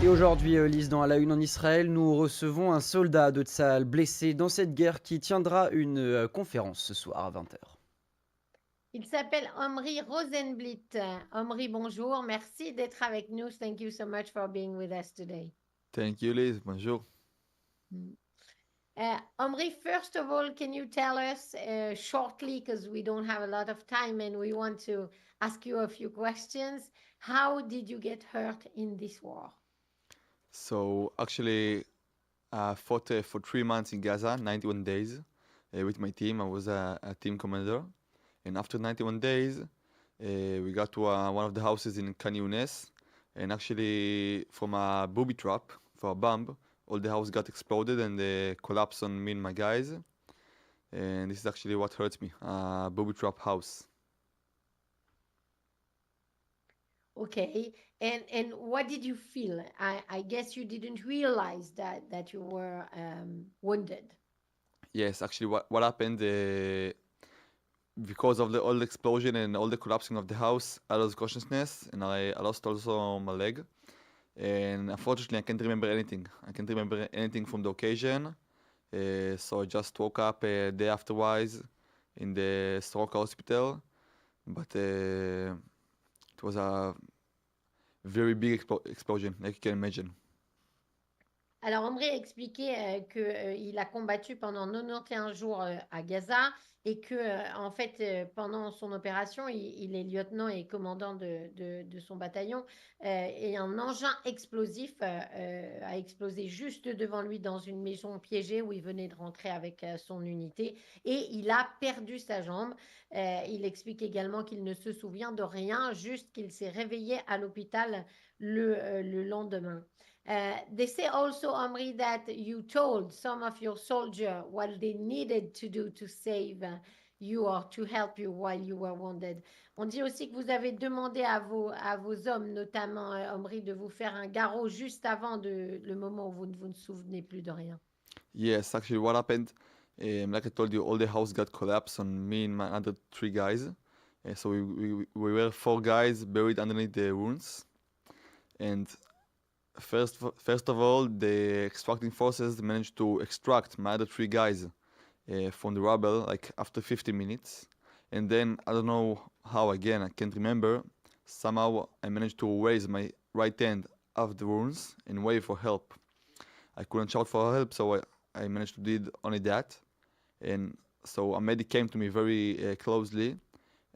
Et aujourd'hui, Lise, dans À la Une en Israël, nous recevons un soldat de Tsahal blessé dans cette guerre qui tiendra une conférence ce soir à 20 heures. Il s'appelle Omri Rozenblit. Omri, bonjour. Merci d'être avec nous. Thank you so much for being with us today. Thank you, Liz. Bonjour. Mm. Omri, first of all, can you tell us shortly, because we don't have a lot of time and we want to ask you a few questions, how did you get hurt in this war? So actually, I fought for 3 months in Gaza, 91 days, with my team. I was a team commander, and after 91 days, we got to one of the houses in Khan Yunis, and actually, from a booby trap for a bomb, all the house got exploded and collapsed on me and my guys. And this is actually what hurts me, a booby trap house. Okay. And what did you feel? I guess you didn't realize that you were wounded. Yes, actually, what happened? Because of all the explosion and all the collapsing of the house, I lost consciousness and I lost also my leg. And unfortunately, I can't remember anything. I can't remember anything from the occasion. So I just woke up a day afterwards in the stroke hospital. But it was a very big explosion, like you can imagine. Alors, Omri a expliqué qu'il a combattu pendant 91 jours à Gaza et que, en fait, pendant son opération, il est lieutenant et commandant de son bataillon et un engin explosif a explosé juste devant lui dans une maison piégée où il venait de rentrer avec son unité et il a perdu sa jambe. Il explique également qu'il ne se souvient de rien, juste qu'il s'est réveillé à l'hôpital le lendemain. They say also, Omri, that you told some of your soldiers what they needed to do to save you or to help you while you were wounded. On dit aussi que vous avez demandé à vos hommes, notamment Omri, de vous faire un garrot juste avant le moment où vous ne souvenez plus de rien. Yes, actually, what happened? Like I told you, all the house got collapsed on me and my other 3 guys. So we were 4 guys buried underneath the ruins. And first of all, the extracting forces managed to extract my other 3 guys from the rubble, like after 50 minutes. And then I don't know how again, I can't remember. Somehow I managed to raise my right hand off the ruins and wave for help. I couldn't shout for help, so I managed to did only that. And so a medic came to me very closely.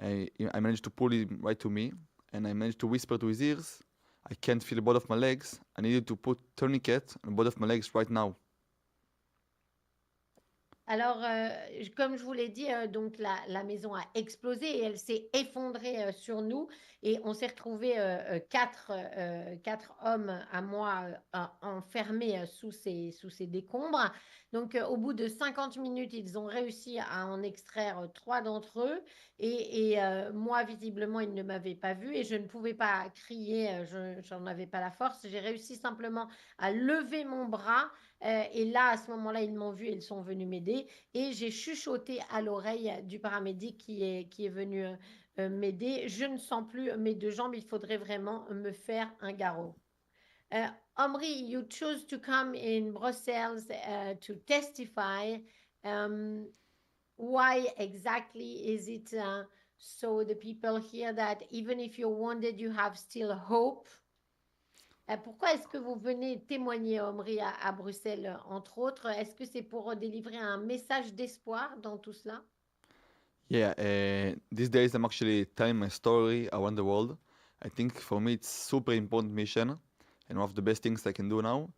I managed to pull him right to me, and I managed to whisper to his ears, I can't feel both of my legs. I needed to put tourniquet on both of my legs right now. Alors, comme je vous l'ai dit, donc la maison a explosé et elle s'est effondrée sur nous et on s'est retrouvés quatre hommes à moi enfermés sous ces décombres. Donc, au bout de 50 minutes, ils ont réussi à en extraire trois d'entre eux et moi, visiblement, ils ne m'avaient pas vu et je ne pouvais pas crier, j'en avais pas la force. J'ai réussi simplement à lever mon bras et là, à ce moment-là, ils m'ont vu et ils sont venus m'aider. Et j'ai chuchoté à l'oreille du paramédic qui est venu m'aider. Je ne sens plus mes deux jambes, il faudrait vraiment me faire un garrot. Omri, you chose to come in Brussels to testify. Um, why exactly is it so the people hear that even if you're wounded, you have still hope? Pourquoi est-ce que vous venez témoigner, Omri, à Bruxelles, entre autres? Est-ce que c'est pour délivrer un message d'espoir dans tout cela? Yeah, these days I'm actually telling my story around the world. I think for me it's super important mission and one of the best things I can do now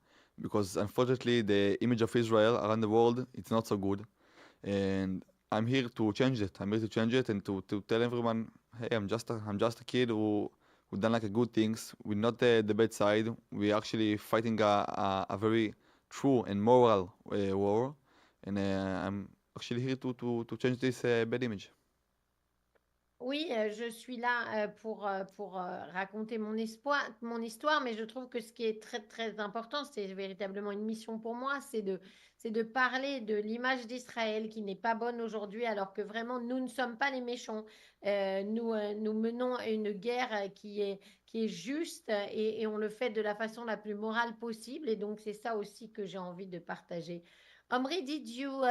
because unfortunately the image of Israel around the world it's not so good and I'm here to change it. I'm here to change it and to tell everyone, hey, I'm just a kid who done like a good things. We're not the bad side. We're actually fighting a very true and moral war, and I'm actually here to change this bad image. Oui, je suis là pour raconter mon histoire, mais je trouve que ce qui est très très important, c'est véritablement une mission pour moi, c'est de parler de l'image d'Israël qui n'est pas bonne aujourd'hui, alors que vraiment nous ne sommes pas les méchants. Nous menons une guerre qui est juste et on le fait de la façon la plus morale possible, et donc c'est ça aussi que j'ai envie de partager. Omri, did you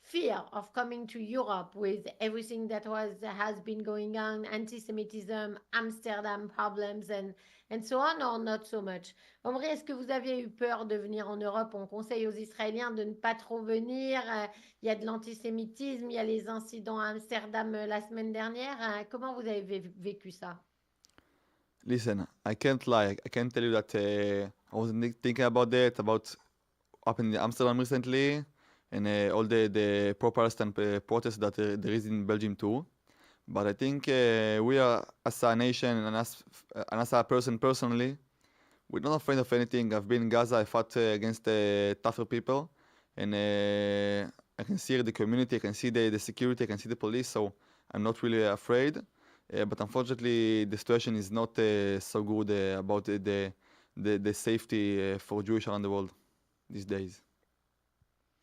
fear of coming to Europe with everything that has been going on, anti-Semitism, Amsterdam problems, and so on, or not so much? Omri, est-ce que vous aviez eu peur de venir en Europe? On conseille aux Israéliens de ne pas trop venir. Il y a de l'antisémitisme, il y a les incidents à Amsterdam la semaine dernière. Comment vous avez vécu ça? Listen, I can't lie. I can't tell you that I was thinking about that, about happened in Amsterdam recently, and all the pro-Palestine protests that there is in Belgium too. But I think we are, as a nation and as a person personally, we're not afraid of anything. I've been in Gaza. I fought against tougher people, and I can see the community. I can see the security. I can see the police. So I'm not really afraid. But unfortunately, the situation is not so good about the safety for Jewish around the world these days.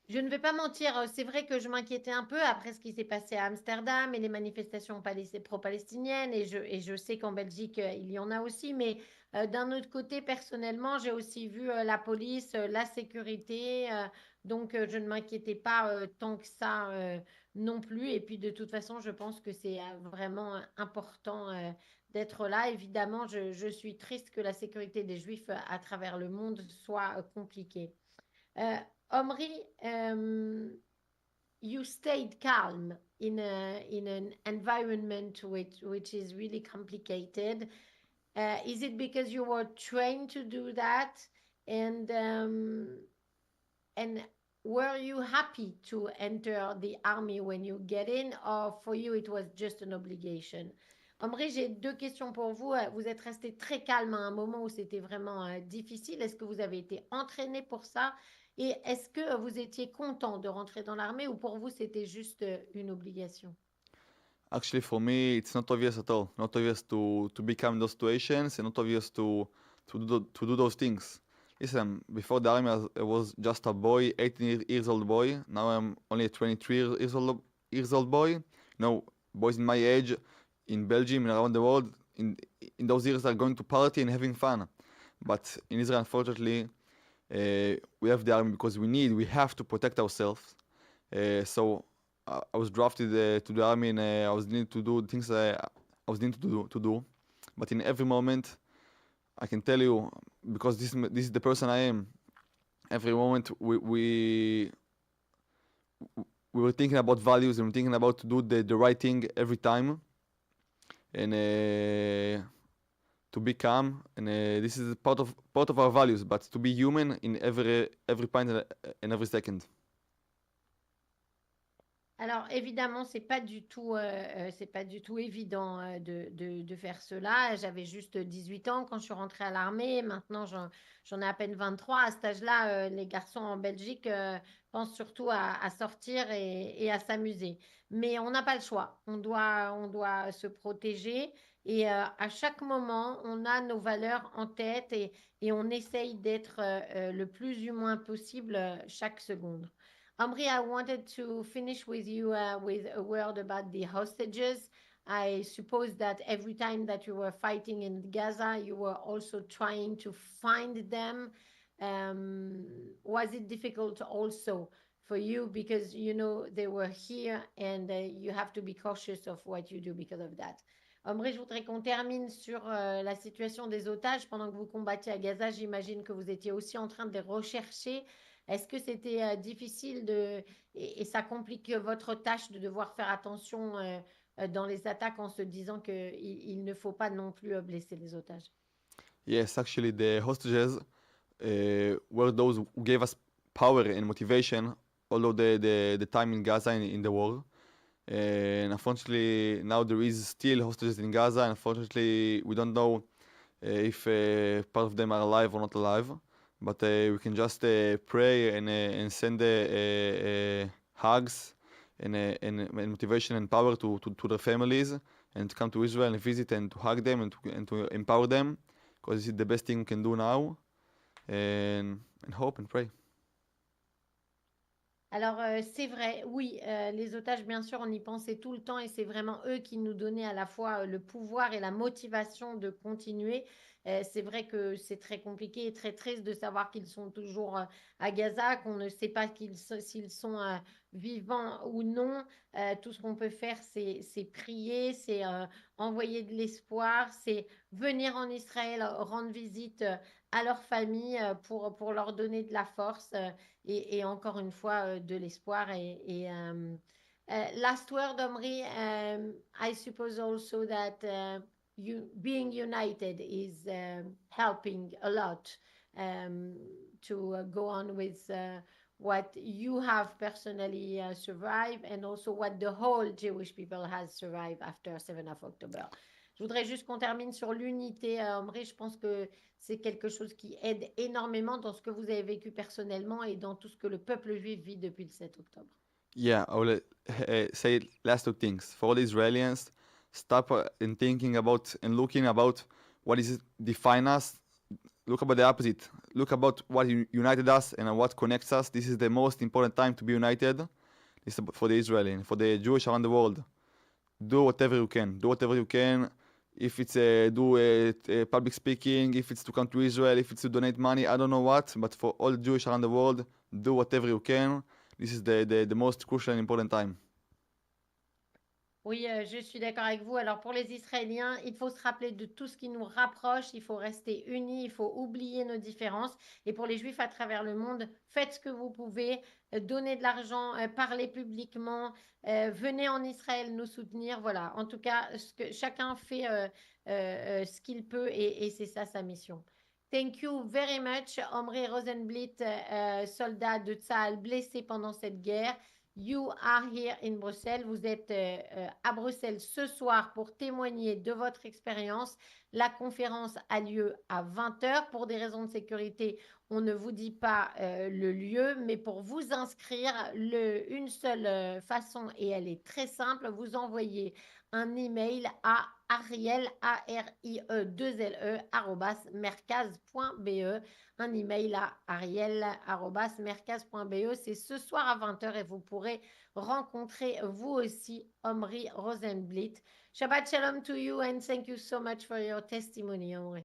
Je ne vais pas mentir, c'est vrai que je m'inquiétais un peu après ce qui s'est passé à Amsterdam et les manifestations pro-palestiniennes, et je sais qu'en Belgique, il y en a aussi, mais d'un autre côté, personnellement, j'ai aussi vu la police, la sécurité, donc je ne m'inquiétais pas tant que ça non plus. Et puis de toute façon, je pense que c'est vraiment important d'être là. Évidemment, je suis triste que la sécurité des Juifs à travers le monde soit compliquée. Uh, Omri, you stayed calm in an environment which is really complicated. Is it because you were trained to do that? And and were you happy to enter the army when you get in, or for you it was just an obligation? Omri, j'ai deux questions pour vous. Vous êtes resté très calme à un moment où c'était vraiment difficile. Est-ce que vous avez été entraîné pour ça? Et est-ce que vous étiez content de rentrer dans l'armée, ou pour vous c'était juste une obligation? Actually, for me, it's not obvious at all. Not obvious to become those situations, and not obvious to do those things. Listen, before the army, I was just a boy, 18 years old boy. Now I'm only a 23 years old boy. You know, boys in my age, in Belgium and around the world, in those years are going to party and having fun. But in Israel, unfortunately, we have the army because we have to protect ourselves. So I was drafted to the army, and I was needed to do things I was needed to do. But in every moment, I can tell you, because this is the person I am. Every moment we were thinking about values, and we're thinking about to do the right thing every time, and to be calm. And this is part of our values. But to be human in every point and every second. Alors évidemment, c'est pas du tout évident de faire cela. J'avais juste 18 ans quand je suis rentrée à l'armée. Maintenant, j'en ai à peine 23. À cet âge-là, les garçons en Belgique pensent surtout à sortir et à s'amuser. Mais on n'a pas le choix. On doit se protéger. Et à chaque moment, on a nos valeurs en tête, et on essaye d'être le plus humain possible chaque seconde. Omri, I wanted to finish with you with a word about the hostages. I suppose that every time that you were fighting in Gaza, you were also trying to find them. Was it difficult also for you, because you know they were here, and you have to be cautious of what you do because of that? Omri, je voudrais qu'on termine sur la situation des otages. Pendant que vous combattiez à Gaza, j'imagine que vous étiez aussi en train de les rechercher. Est-ce que c'était difficile et ça complique votre tâche de devoir faire attention dans les attaques, en se disant qu'il ne faut pas non plus blesser les otages? Yes, actually, the hostages were those who gave us power and motivation, although the time in Gaza in the war. And unfortunately, now there is still hostages in Gaza. And unfortunately, we don't know if part of them are alive or not alive. But we can just pray and send hugs and motivation and power to their families and to come to Israel and visit and to hug them and to empower them because this is the best thing we can do now and hope and pray. Alors, c'est vrai, oui, les otages, bien sûr, on y pensait tout le temps et c'est vraiment eux qui nous donnaient à la fois le pouvoir et la motivation de continuer. C'est vrai que c'est très compliqué et très triste de savoir qu'ils sont toujours à Gaza, qu'on ne sait pas s'ils sont vivants ou non. Tout ce qu'on peut faire, c'est prier, c'est envoyer de l'espoir, c'est venir en Israël, rendre visite à leur famille pour leur donner de la force. Et encore une fois de l'espoir. Last word, Omri, I suppose also that being united is helping a lot to go on with what you have personally survived and also what the whole Jewish people has survived after 7 of October. Je voudrais juste qu'on termine sur l'unité, Omri. Je pense que c'est quelque chose qui aide énormément dans ce que vous avez vécu personnellement et dans tout ce que le peuple juif vit depuis le 7 octobre. Yeah, I will say last two things. For all the Israelis, stop in thinking about and looking about what is define us. Look about the opposite. Look about what united us and what connects us. This is the most important time to be united. This is for the Israeli and for the Jewish around the world. Do whatever you can. Do whatever you can. If it's public speaking, if it's to come to Israel, if it's to donate money, I don't know what. But for all Jewish around the world, do whatever you can. This is the most crucial and important time. Oui, je suis d'accord avec vous. Alors pour les Israéliens, il faut se rappeler de tout ce qui nous rapproche, il faut rester unis, il faut oublier nos différences. Et pour les Juifs à travers le monde, faites ce que vous pouvez, donnez de l'argent, parlez publiquement, venez en Israël nous soutenir. Voilà, en tout cas, chacun fait ce qu'il peut et c'est ça sa mission. Thank you very much, Omri Rozenblit, soldat de Tsahal blessé pendant cette guerre. You are here in Bruxelles. Vous êtes à Bruxelles ce soir pour témoigner de votre expérience. La conférence a lieu à 20h. Pour des raisons de sécurité, on ne vous dit pas le lieu, mais pour vous inscrire, une seule façon, et elle est très simple, vous envoyez un email à Ariel, ARIE2LE, @merkaz.be. Un email à ariel@merkaz.be. C'est ce soir à 20h et vous pourrez rencontrer vous aussi Omri Rozenblit. Shabbat shalom to you and thank you so much for your testimony, Omri.